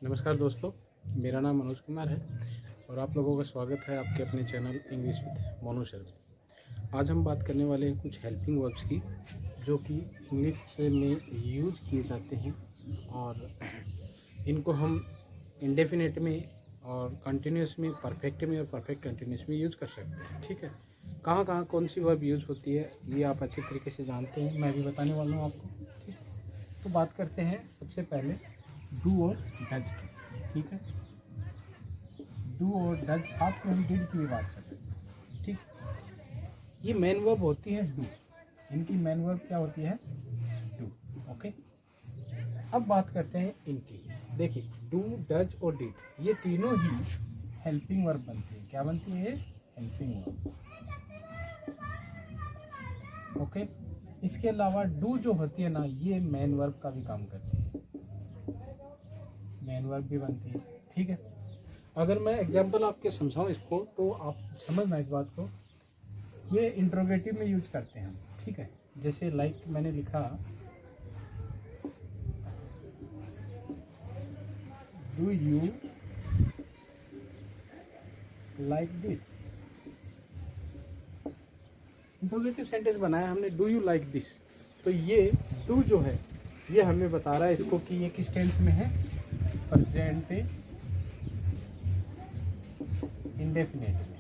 नमस्कार दोस्तों, मेरा नाम मनोज कुमार है और आप लोगों का स्वागत है आपके अपने channel English with Monu sir में। आज हम बात करने वाले हैं कुछ हेल्पिंग वर्ब्स की जो कि इंग्लिश में यूज किए जाते हैं और इनको हम इंडेफिनेट में और कंटिन्यूस में, परफेक्ट में और परफेक्ट कंटिन्यूस में यूज कर सकते हैं। ठीक है, कहाँ कहाँ कौन सी वर्ब यूज़ होती है ये आप अच्छी तरीके से जानते हैं, मैं भी बताने वाला हूँ आपको। ठीक है, तो बात करते हैं सबसे पहले डू और डज की। ठीक है, डू और डज, साथ में हम डिड की भी बात करते हैं। ठीक, ये मेन वर्ब होती है डू, इनकी मेन वर्ब क्या होती है? डू। ओके, अब बात करते हैं इनकी। देखिए, डू, डज और डिड ये तीनों ही हेल्पिंग वर्ब बनती है। क्या बनती है? Helping verb. ओके, इसके अलावा डू जो होती है ना, ये मेन वर्ब का भी काम करती है, मेन वर्ब भी बनती है। ठीक है, अगर मैं एग्जांपल आपके समझाऊं इसको तो आप समझना इस बात को। ये इंट्रोगेटिव में यूज करते हैं हम। ठीक है, जैसे लाइक मैंने लिखा do you like this. Interrogative sentence बनाया हमने, डू यू लाइक दिस। तो ये डू जो है ये हमें बता रहा है इसको कि ये किस टेंस में है? प्रेजेंट इंडेफिनिट में।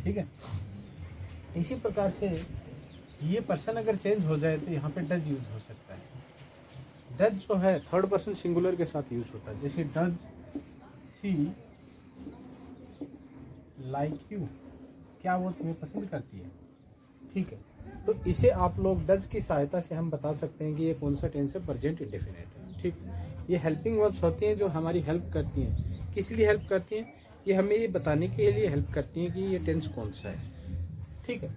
ठीक है, इसी प्रकार से ये पर्सन अगर चेंज हो जाए तो यहाँ पे डज यूज हो सकता है। डज जो है थर्ड पर्सन सिंगुलर के साथ यूज होता है, जैसे डज सी लाइक यू, क्या वो तुम्हें पसंद करती है? ठीक है, तो इसे आप लोग डज की सहायता से हम बता सकते हैं कि ये कौन सा टेंस है, प्रेजेंट इंडेफिनिट है। ठीक, ये हेल्पिंग वर्ब्स होती हैं जो हमारी हेल्प करती हैं। किस लिए हेल्प करती हैं? ये हमें ये बताने के लिए हेल्प करती हैं कि ये टेंस कौन सा है। ठीक है,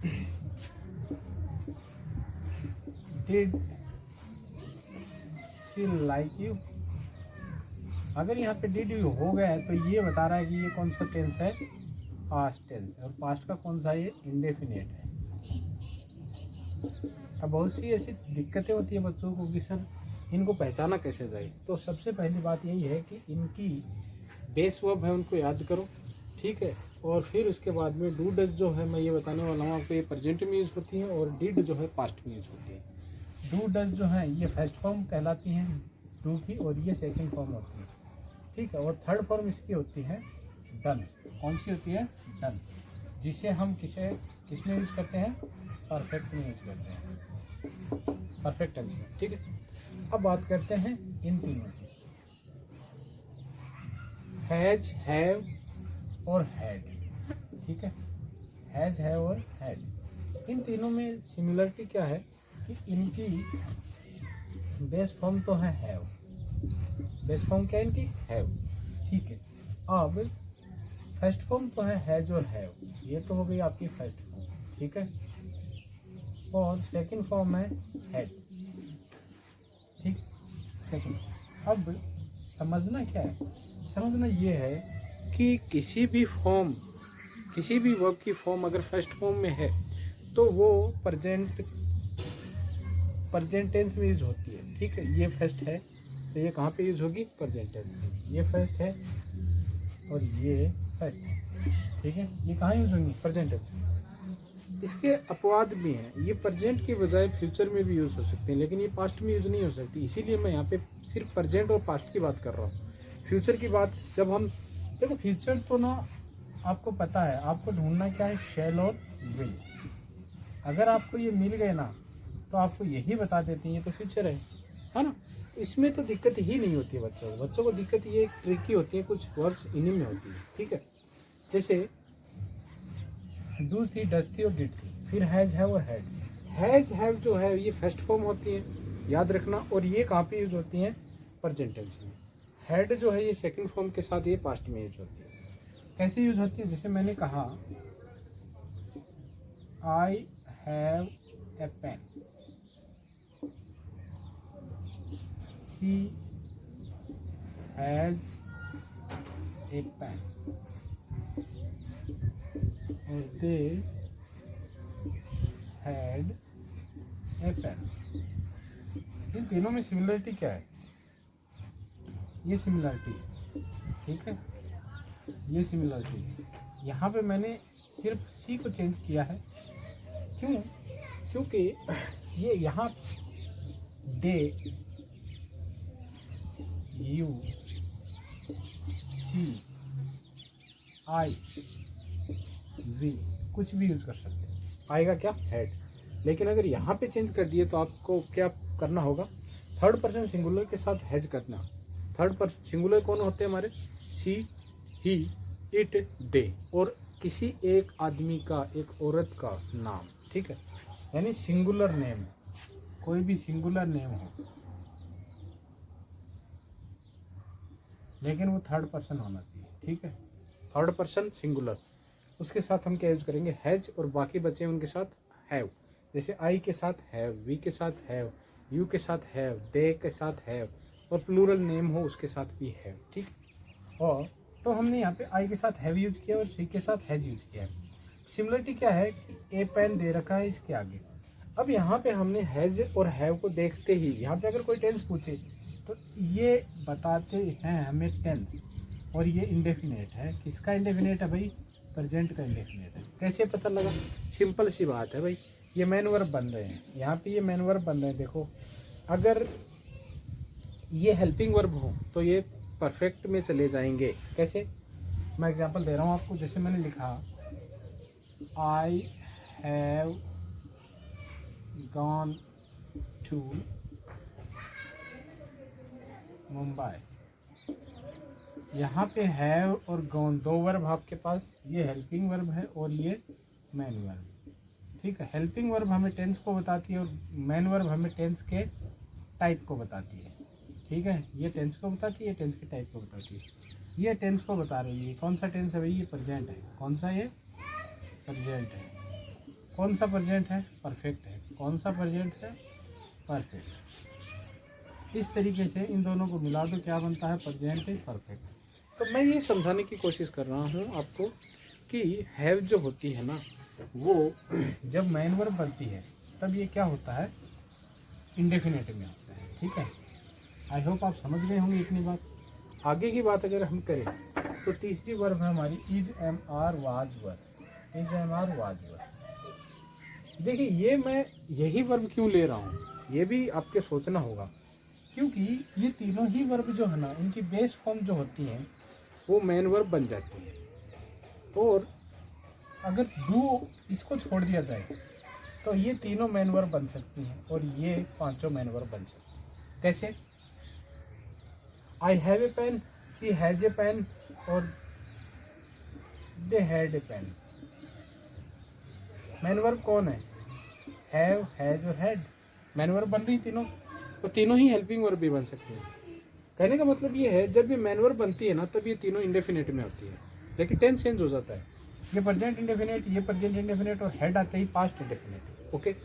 डिड शी लाइक यू, अगर यहाँ पे डिड यू हो गया है तो ये बता रहा है कि ये कौन सा टेंस है? Past tense. और पास्ट का कौन सा? ये इंडेफिनिट है। अब बहुत सी ऐसी दिक्कतें होती है बच्चों को कि सर इनको पहचाना कैसे जाए। तो सबसे पहली बात यही है कि इनकी बेस वर्ब है उनको याद करो। ठीक है, और फिर उसके बाद में डू डज जो है मैं ये बताने वाला हूँ आपको, ये प्रेजेंट में यूज होती है और डिड जो है पास्ट में यूज होती है। डू डज जो है ये फर्स्ट फॉर्म कहलाती हैं डू की और ये सेकंड फॉर्म होती है। ठीक है, और थर्ड फॉर्म इसकी होती है डन। कौन सी होती है? डन, जिसे हम किसमें यूज करते हैं? परफेक्ट में यूज करते हैं, परफेक्ट टेंस में। ठीक है, अब बात करते हैं इन तीनों की, हैज, हैव और हैड। ठीक है, हैज, हैव और हैड, इन तीनों में सिमिलरिटी क्या है कि इनकी बेस फॉर्म तो है हैव। बेस फॉर्म क्या है इनकी? हैव। ठीक है, अब फर्स्ट फॉर्म तो है हैज और हैव, ये तो हो गई आपकी फर्स्ट फॉर्म। ठीक है, और सेकंड फॉर्म है हैड। ठीक, सेकंड। अब समझना क्या है? समझना ये है कि किसी भी वर्ब की फॉर्म अगर फर्स्ट फॉर्म में है तो वो प्रेजेंट टेंस में यूज होती है। ठीक है, ये फर्स्ट है तो ये कहाँ पे यूज होगी? प्रेजेंट टेंस में। ये फर्स्ट है और ये फर्स्ट है। ठीक है, ये कहाँ यूज होंगी? प्रेजेंट टेंस में। इसके अपवाद भी हैं, ये प्रेजेंट की बजाय फ्यूचर में भी यूज हो सकते हैं, लेकिन ये पास्ट में यूज नहीं हो सकती। इसीलिए मैं यहाँ पे सिर्फ प्रेजेंट और पास्ट की बात कर रहा हूँ। फ्यूचर की बात जब हम देखो, फ्यूचर तो ना आपको पता है, आपको ढूंढना क्या है? शैल और विल। अगर आपको ये मिल गए ना तो आपको यही बता देते हैं ये तो फ्यूचर है ना। इसमें तो दिक्कत ही नहीं होती है बच्चों को दिक्कत ये ट्रिकी होती है, कुछ वर्ड्स इन्हीं में होती है। ठीक है, जैसे डू थी, डज थी और डिड थी, फिर हैज, हैव और हैड। हैज, हैव जो है ये फर्स्ट फॉर्म होती है, याद रखना, और ये कहाँ पे यूज होती हैं? प्रेजेंट टेंस में। हैड जो है ये सेकंड फॉर्म के साथ ये पास्ट में यूज होती है। कैसे यूज होती है? जैसे मैंने कहा I have a pen, she has a pen और दे हैड ए पेन। इन तीनों में सिमिलरिटी क्या है? ये सिमिलरिटी है, ठीक है, ये सिमिलरिटी है। यहाँ पे मैंने सिर्फ सी को चेंज किया है, क्यों? क्योंकि ये यहाँ दे, यू, सी, आई, वी कुछ भी यूज कर सकते हैं, आएगा क्या? हेड। लेकिन अगर यहाँ पे चेंज कर दिए तो आपको क्या करना होगा? थर्ड पर्सन सिंगुलर के साथ हैज करना। थर्ड पर्सन सिंगुलर कौन होते हैं हमारे? सी, ही, इट, दे, और किसी एक आदमी का, एक औरत का नाम, ठीक है, यानी सिंगुलर नेम, कोई भी सिंगुलर नेम हो, लेकिन वो थर्ड पर्सन होना चाहिए, ठीक है, थर्ड पर्सन सिंगुलर। उसके साथ हम क्या यूज करेंगे? हैज, और बाकी बचे उनके साथ हैव। जैसे आई के साथ हैव, वी के साथ हैव, यू के साथ हैव, दे के साथ हैव, और प्लूरल नेम हो उसके साथ भी हैव, ठीक। और तो हमने यहाँ पे आई के साथ हैव यूज किया और सी के साथ हैज यूज किया है। सिमिलरिटी क्या है कि ए पेन दे रखा है इसके आगे। अब यहाँ पे हमने हैज और हैव को देखते ही, यहाँ पे अगर कोई टेंस पूछे तो ये बताते हैं हमें टेंस, और ये इंडेफिनेट है। किसका इंडेफिनेट है भाई? प्रेजेंट का इंडेफिनेट है। कैसे पता लगा? सिंपल सी बात है भाई, ये मेन वर्ब बन रहे हैं, यहाँ पे ये मेन वर्ब बन रहे हैं। देखो, अगर ये हेल्पिंग वर्ब हो तो ये परफेक्ट में चले जाएंगे। कैसे? मैं एग्जांपल दे रहा हूँ आपको। जैसे मैंने लिखा I have gone to Mumbai, यहाँ पे हैव और गॉन दो वर्ब आपके पास, ये हेल्पिंग वर्ब है और ये मेन वर्ब, ठीक है। हेल्पिंग वर्ब हमें टेंस को बताती है और मेन वर्ब हमें टेंस के टाइप को बताती है, ठीक है। ये टेंस को बताती है, ये टेंस के टाइप को बताती है। ये टेंस को बता रही है। कौन सा टेंस है भाई? ये प्रेजेंट है। कौन सा? ये प्रेजेंट है। कौन सा प्रेजेंट है? परफेक्ट है। कौन सा प्रेजेंट है? परफेक्ट। इस तरीके से इन दोनों को मिला दो, क्या बनता है? प्रेजेंट है, परफेक्ट। तो मैं ये समझाने की कोशिश कर रहा हूँ आपको कि हैव जो होती है ना, वो जब मेन वर्ब बनती है तब ये क्या होता है? इंडेफिनेट में होता है, ठीक है। आई होप आप समझ गए होंगे इतनी बात। आगे की बात अगर हम करें तो तीसरी वर्ब है हमारी is, am, are, was, were. Is, am, are, was, were. देखिए, ये मैं यही वर्ब क्यों ले रहा हूँ, ये भी आपके सोचना होगा, क्योंकि ये तीनों ही वर्ब जो है ना, इनकी बेस फॉर्म जो होती हैं वो मेन वर्ब बन जाती है। और अगर डू इसको छोड़ दिया जाए तो ये तीनों मेन वर्ब बन सकती हैं और ये पांचों मेन वर्ब बन सकती हैं। कैसे? I have a pen, she has a pen, और they had a pen. Main verb कौन है? हैव, हैज और हैड। मेन वर्ब बन रही तीनों, और तीनों ही हेल्पिंग वर्ब भी बन सकती हैं। कहने का मतलब ये है, जब ये मेन वर्ब बनती है ना, तब ये तीनों इंडेफिनेट में होती है, लेकिन टेंस चेंज हो जाता है। ये प्रेजेंट इंडेफिनेट, ये प्रेजेंट इंडेफिनेट, और हेड आते ही पास्ट इंडेफिनेट। ओके,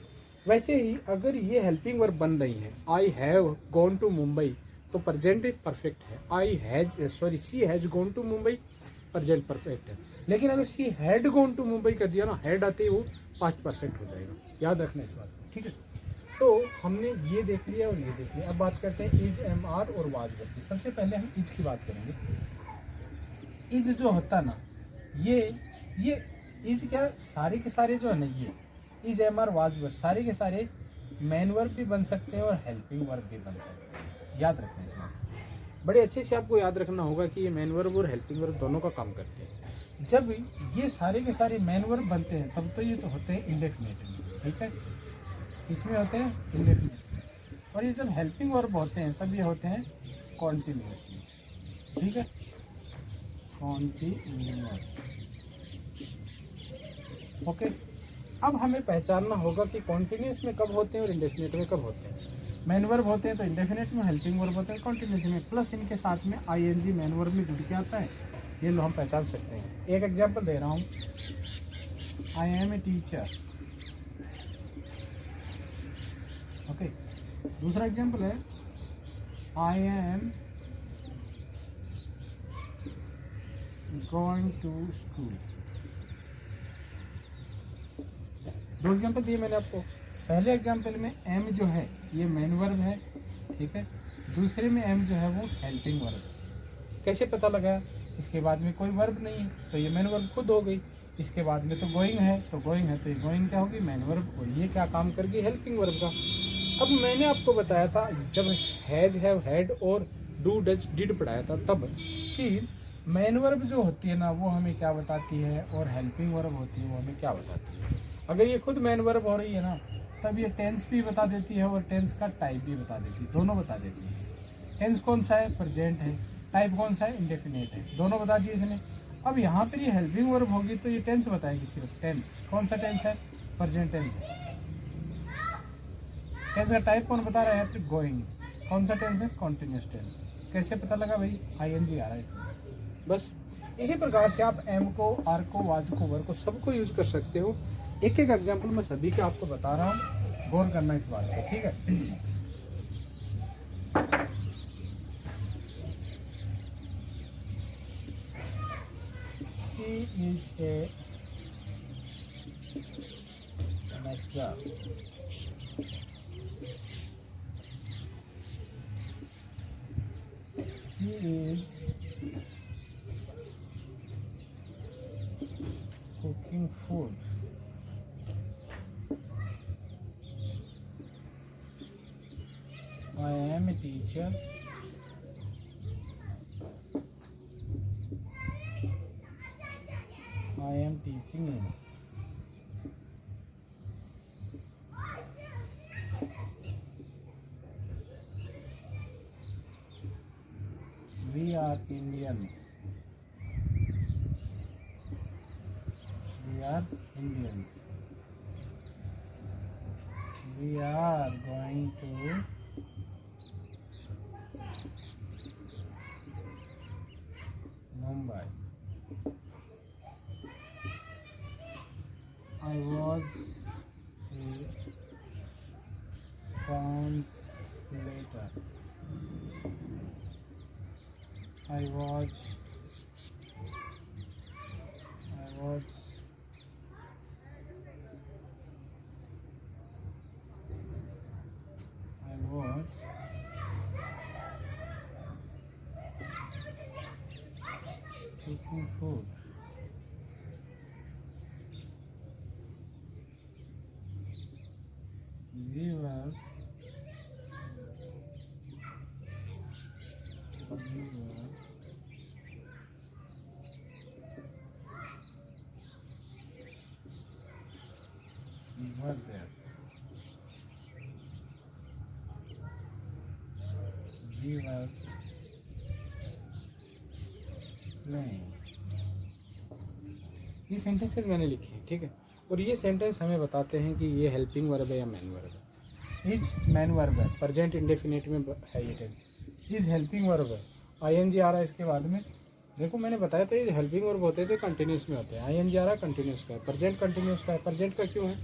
वैसे ही अगर ये हेल्पिंग वर्ब बन रही है, I have gone to Mumbai, तो प्रेजेंट परफेक्ट है। She has gone to Mumbai, present perfect है। लेकिन अगर she had gone to Mumbai कर दिया ना, हेड आते ही वो पास्ट परफेक्ट हो जाएगा। याद रखना इस बात को, ठीक है। तो हमने ये देख लिया और ये देख लिया। अब बात करते हैं इज, एम, आर और वाज वर्ब की। सबसे पहले हम इज की बात करेंगे। इज जो होता ना, ये इज क्या, सारे के सारे जो है ना, ये is, am, are, was verb सारे के सारे मेन वर्ब भी बन सकते हैं और हेल्पिंग वर्ब भी बन सकते हैं। याद रखना इस बात, बड़े अच्छे से आपको याद रखना होगा कि ये मेन वर्ब और हेल्पिंग वर्ब दोनों का काम करते हैं। जब ये सारे के सारे मेन वर्ब बनते हैं तब तो ये तो होते हैं इंडेफिनेट में, ठीक है। इसमें होते हैं इंडेफिनेट, और ये जब हेल्पिंग वर्ब होते हैं तब ये होते हैं कॉन्टिन्यूअस, ठीक है, कॉन्टिन्यूअस। ओके, अब हमें पहचानना होगा कि कॉन्टिन्यूअस में कब होते हैं और इंडेफिनेट में कब होते हैं। मेन वर्ब होते हैं तो इंडेफिनेट में, हेल्पिंग वर्ब होते हैं कॉन्टिन्यूअस में, प्लस इनके साथ में आईएनजी मेन वर्ब में जुड़ के आता है। ये लो हम पहचान सकते हैं। एक एग्जांपल दे रहा हूँ, I am a teacher. Okay, दूसरा एग्जांपल है I am going to school. दो एग्जांपल दिए मैंने आपको। पहले एग्जांपल में एम जो है ये मेन वर्ब है, ठीक है। दूसरे में एम जो है वो हेल्पिंग वर्ब है। कैसे पता लगा? इसके बाद में कोई वर्ब नहीं है तो ये मेन वर्ब खुद हो गई। इसके बाद में तो गोइंग है, तो गोइंग है तो ये गोइंग क्या होगी? Main verb. और ये क्या काम कर गई? हेल्पिंग वर्ब का। अब मैंने आपको बताया था जब हैज, हैव, हैड और डू, डज, डिड पढ़ाया था तब कि मेन वर्ब जो होती है ना वो हमें क्या बताती है और हेल्पिंग वर्ब होती है वो हमें क्या बताती है। अगर ये खुद मेन वर्ब हो रही है ना तब ये टेंस भी बता देती है और टेंस का टाइप भी बता देती है, दोनों बता देती है। टेंस कौन सा है? प्रेजेंट है। टाइप कौन सा है? इंडेफिनिट है। दोनों बता दिए इसने। अब यहाँ पर ये हेल्पिंग वर्ब होगी तो ये टेंस बताएगी सिर्फ। टेंस कौन सा टेंस है? प्रेजेंट टेंस है। टेंस का टाइप कौन बता रहा है? तो गोइंग। कौन सा टेंस है? Continuous tense. कैसे पता लगा भाई? आईएनजी आ रहा है इसमें। बस इसी प्रकार से आप एम को, आर को, वाज को, वर को सबको यूज कर सकते हो। एक एक एग्जाम्पल मैं सभी का आपको बता रहा हूँ, गौर करना इस बात को, ठीक है। She is a nice job. She is cooking food. I am a teacher. I am teaching him. We are Indians. We are Indians. We are going to Mumbai. I was a translator. I was cooking food. We were there. We were playing. ये sentences मैंने लिखे हैं, ठीक है। और ये sentence हमें बताते हैं कि ये हेल्पिंग वर्ब है या मैन वर्ब है। इज मैन वर्ब है, प्रेजेंट इंडेफिनिट में है ये टेंस। इज हेल्पिंग वर्ब है, आईएनजी आ रहा है इसके बाद में। देखो मैंने बताया था ये हेल्पिंग वर्ब होते हैं तो कंटिन्यूस में होते हैं। आईएनजी आ रहा है कंटिन्यूस का है, प्रेजेंट कंटिन्यूस का है। प्रेजेंट का क्यों है?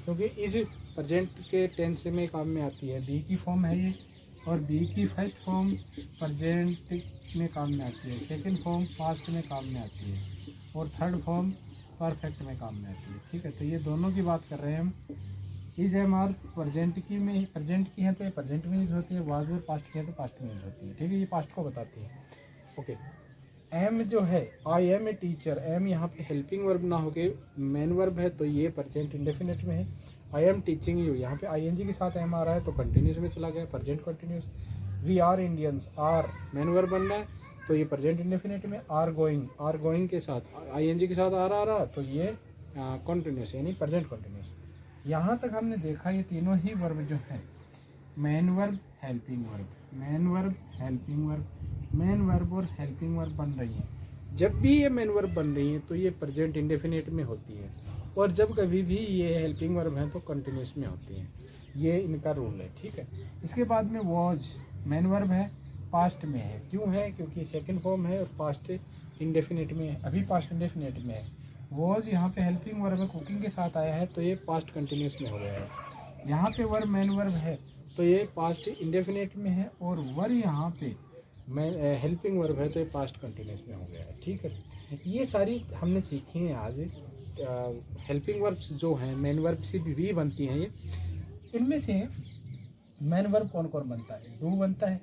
क्योंकि इज प्रेजेंट के टेंस में काम में आती है, बी की फॉर्म है ये, और बी की फर्स्ट फॉर्म प्रेजेंट में काम में आती है, सेकंड फॉर्म पास्ट में काम में आती है, और थर्ड फॉर्म परफेक्ट में काम में आती है, ठीक है। तो ये दोनों की बात कर रहे हैं हम। इज एम आर प्रेजेंट की में, प्रेजेंट की है तो ये प्रेजेंट में यूज होती है, वाज और पास्ट की है तो पास्ट में यूज होती है, ठीक है। ये पास्ट को बताती है, ओके। एम जो है, I am a teacher, am यहाँ पे हेल्पिंग वर्ब ना होके मेन वर्ब है तो ये प्रेजेंट इंडेफिनिट में है। आई एम टीचिंग यू, यहाँ पे आईएनजी के साथ एम आ रहा है तो कंटिन्यूस में चला गया, present continuous. We are Indians, are main verb बन रहा है तो ये प्रेजेंट इंडेफिनिट में। आर गोइंग के साथ आईएनजी के साथ आ रहा तो ये कंटिन्यूस यानी प्रेजेंट कंटिन्यूस। यहाँ तक हमने देखा ये तीनों ही वर्ब जो है, main verb, helping verb, main verb, helping verb, main verb और हेल्पिंग वर्ब बन रही है। जब भी ये मेन वर्ब बन रही है तो ये प्रेजेंट इंडेफिनिट में होती है, और जब कभी भी ये हेल्पिंग वर्ब है तो कंटिन्यूस में होती है। ये इनका रूल है, ठीक है। इसके बाद में वॉज मेन वर्ब है, पास्ट में है। क्यों है? क्योंकि सेकंड फॉर्म है और पास्ट इंडेफिनिट में है, अभी पास्ट इंडेफिनिट में है। वॉज यहाँ पे हेल्पिंग वर्ब है, कुकिंग के साथ आया है तो ये पास्ट कंटिन्यूस में हो गया है। यहाँ पे वर्ब मेन वर्ब है तो ये पास्ट इंडेफिनिट में है, और वर यहाँ पे हेल्पिंग वर्ब है तो ये पास्ट कंटिन्यूस में हो गया है, ठीक है। ये सारी हमने सीखी हैं आज। हेल्पिंग वर्ब्स जो हैं मेन वर्ब से भी बनती हैं ये। इनमें से मेन वर्ब कौन कौन बनता है? डू बनता है,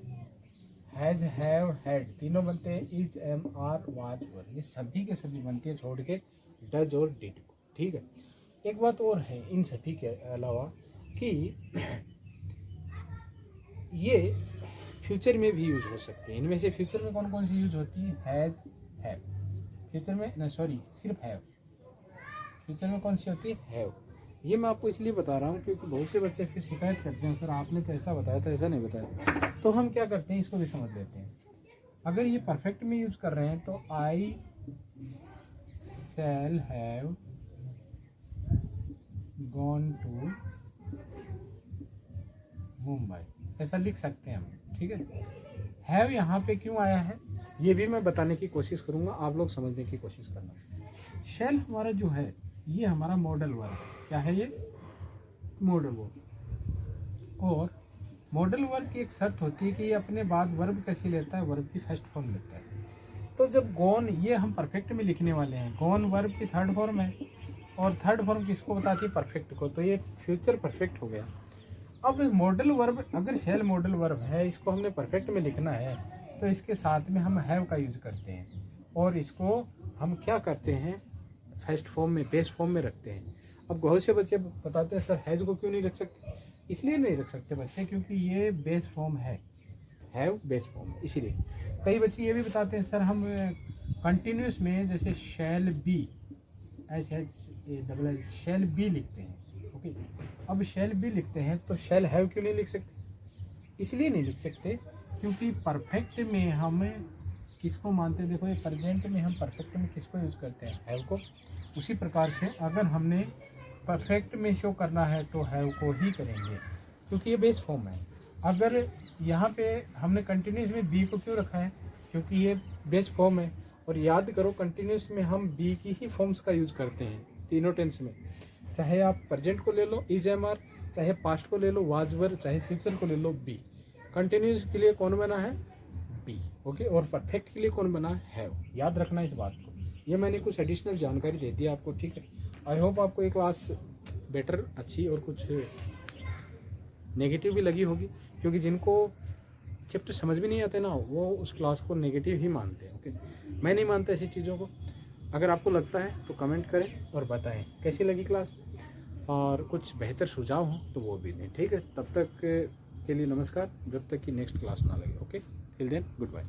हैज, हैव, हैड तीनों बनते हैं इज, एम, आर, वाज, वर, ये सभी के सभी बनते हैं छोड़ के डज और डिड को। ठीक है, एक बात और है इन सभी के अलावा कि ये फ्यूचर में भी यूज हो सकते हैं। इनमें से फ्यूचर में कौन कौन सी यूज होती है? Has, have. फ्यूचर में ना, सॉरी, सिर्फ हैव। फ्यूचर में कौन सी होती है? हैव। ये मैं आपको इसलिए बता रहा हूँ क्योंकि बहुत से बच्चे फिर शिकायत करते हैं, सर आपने तो ऐसा बताया था, ऐसा नहीं बताया। तो हम क्या करते हैं, इसको भी समझ लेते हैं। अगर ये परफेक्ट में यूज कर रहे हैं तो I shall have gone to Mumbai, ऐसा लिख सकते हैं हम। ठीक है, हैव यहाँ पे क्यों आया है ये भी मैं बताने की कोशिश करूँगा, आप लोग समझने की कोशिश करना। शैल हमारा जो है ये हमारा मॉडल वर्ब है। क्या है ये? Modal verb. और मॉडल वर्ब की एक शर्त होती है कि ये अपने बाद वर्ब कैसे लेता है? वर्ब की फर्स्ट फॉर्म लेता है। तो जब गॉन, ये हम परफेक्ट में लिखने वाले हैं, गॉन वर्ब की थर्ड फॉर्म है और थर्ड फॉर्म किसको बताती है? परफेक्ट को। तो ये फ्यूचर परफेक्ट हो गया। अब मॉडल वर्ब, अगर शैल मॉडल वर्ब है, इसको हमने परफेक्ट में लिखना है तो इसके साथ में हम हैव का यूज करते हैं और इसको हम क्या करते हैं? फर्स्ट फॉर्म में, बेस फॉर्म में रखते हैं। अब बहुत से बच्चे बताते हैं सर हैज को क्यों नहीं रख सकते? इसलिए नहीं रख सकते बच्चे क्योंकि ये बेस फॉर्म है, हैव बेस फॉर्म, इसीलिए। कई बच्चे ये भी बताते हैं सर हम कंटिन्यूस में जैसे शैल बी, शैल बी लिखते हैं। ओके, अब शैल बी लिखते हैं तो शैल हैव क्यों नहीं लिख सकते? इसलिए नहीं लिख सकते क्योंकि परफेक्ट में हम किसको मानते हैं? देखो, ये प्रेजेंट में हम परफेक्ट में किसको यूज करते हैं? हैव को। उसी प्रकार से अगर हमने परफेक्ट में शो करना है तो हैव को ही करेंगे क्योंकि ये बेस फॉर्म है। अगर यहाँ पे हमने कंटिन्यूस में बी को क्यों रखा है? क्योंकि ये बेस फॉर्म है। और याद करो, कंटिन्यूस में हम बी की ही फॉर्म्स का यूज करते हैं तीनों टेंस में। चाहे आप प्रेजेंट को ले लो इज, एम, आर, चाहे पास्ट को ले लो वाज, वर, चाहे फ्यूचर को ले लो बी। कंटिन्यूस के लिए कौन बना है? बी। ओके, और परफेक्ट के लिए कौन बना है? हैव। याद रखना इस बात को। ये मैंने कुछ एडिशनल जानकारी दे दी आपको। ठीक है, आई होप आपको ये क्लास बेटर, अच्छी और कुछ नेगेटिव भी लगी होगी क्योंकि जिनको चैप्टर समझ भी नहीं आते ना, वो उस क्लास को नेगेटिव ही मानते हैं। ओके, मैं नहीं मानता ऐसी चीज़ों को। अगर आपको लगता है तो कमेंट करें और बताएं कैसी लगी क्लास, और कुछ बेहतर सुझाव हो तो वो भी दें। ठीक है, तब तक के लिए नमस्कार, जब तक कि नेक्स्ट क्लास ना लगे। Okay, till then good bye.